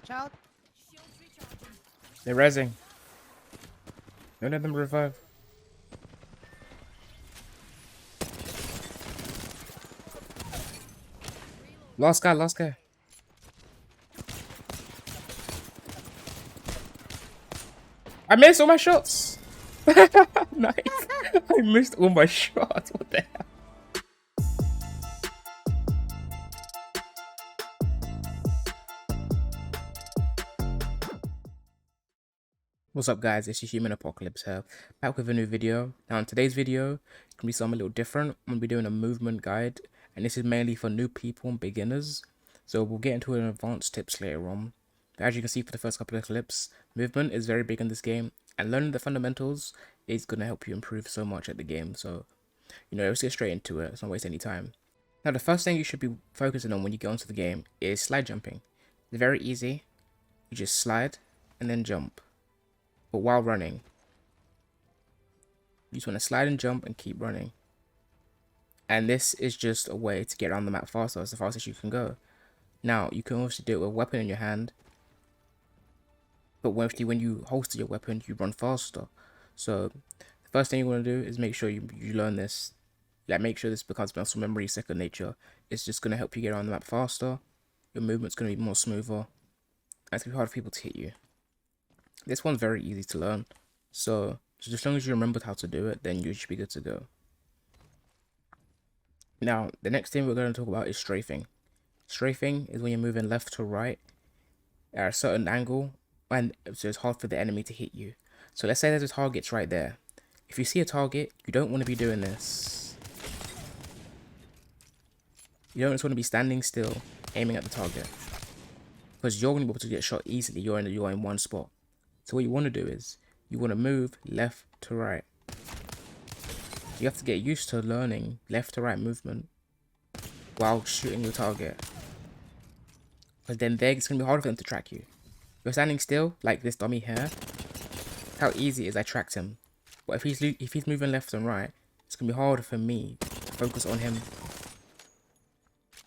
Watch out. They're rezzing. Don't let them revive. Last guy, last guy. I missed all my shots. Nice. I missed all my shots. What the hell? What's up, guys? It's your Human Apocalypse here, back with a new video. Now, in today's video, it's gonna be something a little different. I'm gonna be doing a movement guide, and this is mainly for new people and beginners. So we'll get into an advanced tips later on. But as you can see for the first couple of clips, movement is very big in this game, and learning the fundamentals is gonna help you improve so much at the game. So, let's get straight into it. Let's not waste any time. Now, the first thing you should be focusing on when you get onto the game is slide jumping. It's very easy. You just slide and then jump. But while running, you just want to slide and jump and keep running. And this is just a way to get around the map faster. It's the fastest you can go. Now, you can also do it with a weapon in your hand. But when you holster your weapon, you run faster. So, the first thing you want to do is make sure you learn this. Like, make sure this becomes muscle memory, second nature. It's just going to help you get around the map faster. Your movement's going to be more smoother. And it's going to be hard for people to hit you. This one's very easy to learn, so just as long as you remembered how to do it, then you should be good to go. Now, the next thing we're going to talk about is strafing. Strafing is when you're moving left to right at a certain angle, and so it's hard for the enemy to hit you. So let's say there's a target right there. If you see a target, you don't want to be doing this. You don't just want to be standing still, aiming at the target, because you're going to be able to get shot easily. You're in one spot. So what you want to do is, you want to move left to right. You have to get used to learning left to right movement while shooting your target. Because then it's going to be harder for them to track you. If you're standing still, like this dummy here, how easy it is I tracked him. But if he's moving left and right, it's going to be harder for me to focus on him.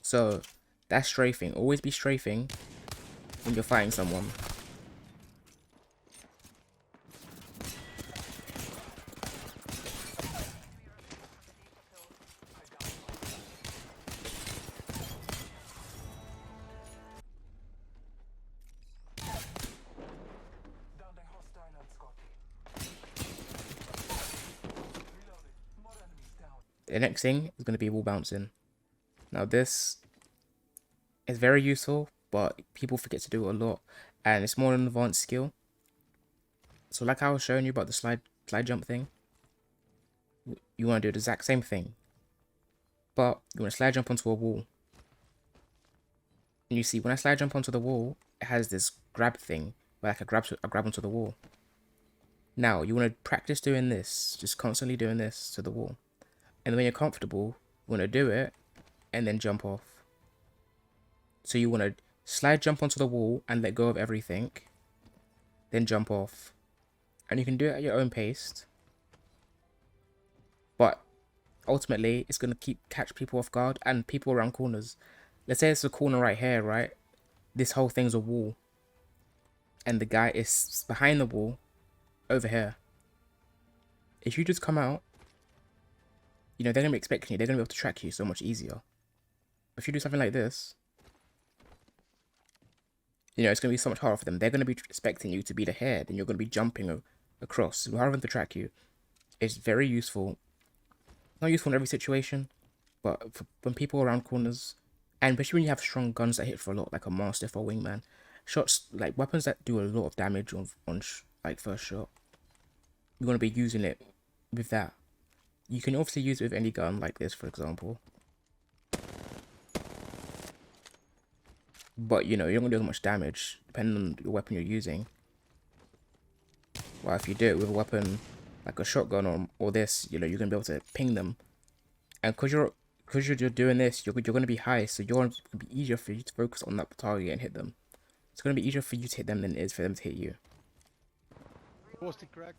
So, that's strafing. Always be strafing when you're fighting someone. The next thing is going to be wall bouncing. Now this is very useful, but people forget to do it a lot, and it's more an advanced skill. So like I was showing you about the slide jump thing, you want to do the exact same thing, but you want to slide jump onto a wall. And you see, when I slide jump onto the wall, it has this grab thing, where I can grab onto the wall. Now you want to practice doing this, just constantly doing this to the wall. And when you're comfortable, you want to do it and then jump off. So you want to slide jump onto the wall and let go of everything, then jump off. And you can do it at your own pace. But ultimately, it's going to catch people off guard and people around corners. Let's say it's a corner right here, right? This whole thing's a wall. And the guy is behind the wall over here. If you just come out, they're going to be expecting you. They're going to be able to track you so much easier. If you do something like this, it's going to be so much harder for them. They're going to be expecting you to be the head, and you're going to be jumping across. It's harder for them to track you. It's very useful. Not useful in every situation, but when people are around corners, and especially when you have strong guns that hit for a lot, like a Mastiff or Wingman, shots, like weapons that do a lot of damage on like first shot, you're going to be using it with that. You can obviously use it with any gun, like this, for example. But, you're not going to do as much damage, depending on the weapon you're using. Well, if you do it with a weapon, like a shotgun or this, you're going to be able to ping them. And because you're doing this, you're going to be high, so it's going to be easier for you to focus on that target and hit them. It's going to be easier for you to hit them than it is for them to hit you. Posted correct.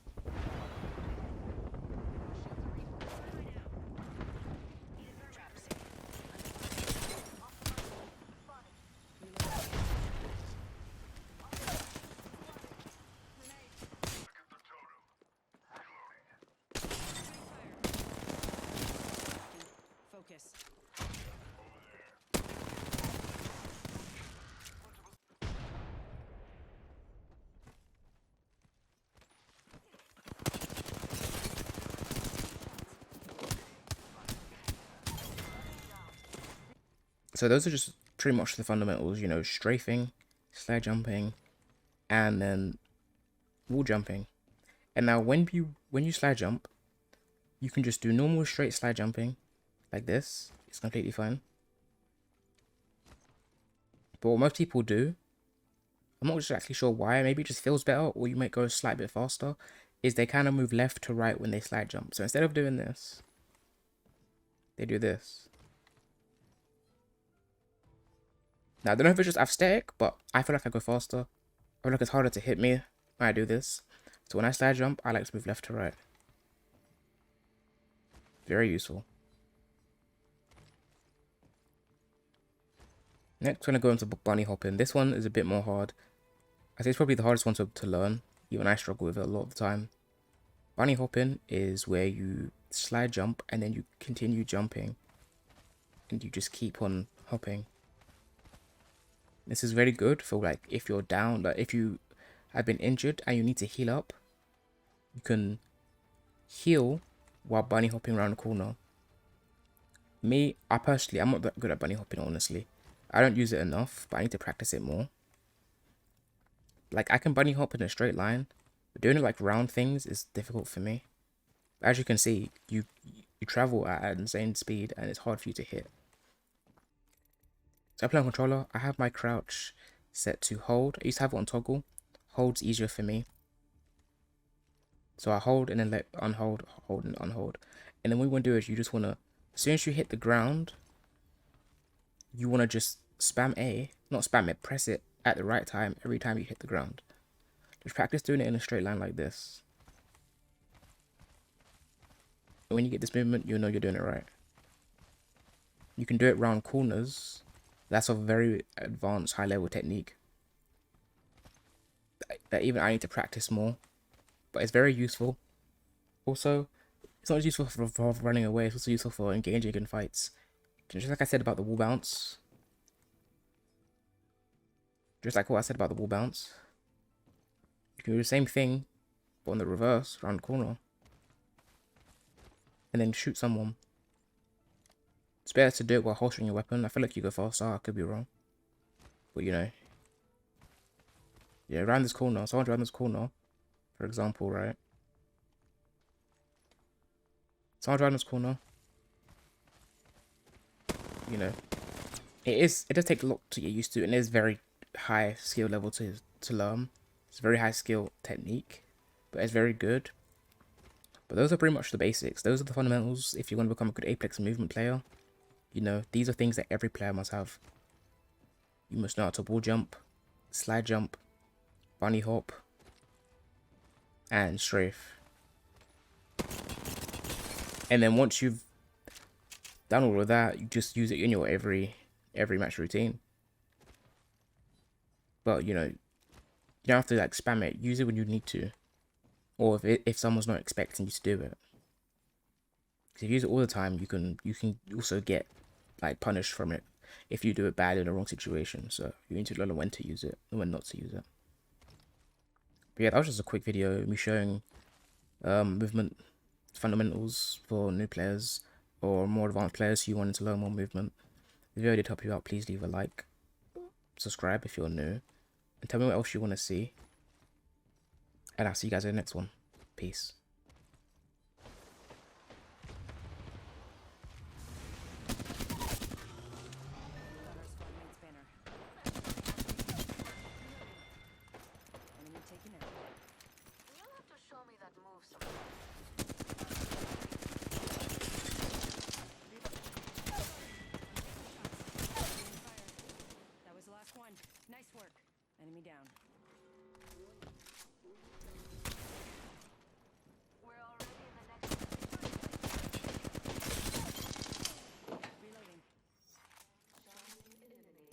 focus. So those are just pretty much the fundamentals, you know, strafing, slide jumping, and then wall jumping. And now when you slide jump, you can just do normal straight slide jumping like this. It's completely fine. But what most people do, I'm not exactly sure why, maybe it just feels better, or you might go a slight bit faster, is they kind of move left to right when they slide jump. So instead of doing this, they do this. Now, I don't know if it's just aesthetic, but I feel like I go faster. I feel like it's harder to hit me when I do this. So when I slide jump, I like to move left to right. Very useful. Next, we're going to go into bunny hopping. This one is a bit more hard. I think it's probably the hardest one to learn. Even I struggle with it a lot of the time. Bunny hopping is where you slide jump and then you continue jumping. And you just keep on hopping. This is very good for like if you're down, like if you have been injured and you need to heal up. You can heal while bunny hopping around the corner. Me, I'm not that good at bunny hopping, honestly. I don't use it enough, but I need to practice it more. Like, I can bunny hop in a straight line, but doing it like round things is difficult for me. As you can see, you travel at an insane speed, and it's hard for you to hit. So I play on controller. I have my crouch set to hold. I used to have it on toggle. Hold's easier for me. So I hold and then let unhold, hold and unhold. And then what you want to do is you just want to, as soon as you hit the ground, you want to just spam A, not spam it, press it at the right time every time you hit the ground. Just practice doing it in a straight line like this. And when you get this movement, you'll know you're doing it right. You can do it round corners. That's a very advanced high level technique that even I need to practice more. But it's very useful. Also, it's not just useful for running away, it's also useful for engaging in fights. Just like I said about the wall bounce. Just like what I said about the wall bounce. You can do the same thing, but on the reverse, around the corner. And then shoot someone. It's better to do it while holstering your weapon. I feel like you go faster, I could be wrong. But you know. Yeah, around this corner, someone's around this corner. For example, right? Someone's around this corner. You know. It does take a lot to get used to, and it is very high skill level to learn. It's a very high skill technique, but it's very good. But those are pretty much the basics. Those are the fundamentals if you want to become a good Apex movement player. You know, these are things that every player must have. You must know how to wall jump, slide jump, bunny hop, and strafe. And then once you've done all of that, you just use it in your every match routine. But you know, you don't have to like spam it. Use it when you need to, or if someone's not expecting you to do it. Because if you use it all the time, you can also get like punished from it if you do it bad in the wrong situation. So you need to learn when to use it and when not to use it. But yeah, that was just a quick video me showing movement fundamentals for new players or more advanced players who wanted to learn more movement. If the video did help you out, please leave a like, subscribe if you're new, and tell me what else you want to see. And I'll see you guys in the next one. Peace. That was the last one. Nice work. Enemy down.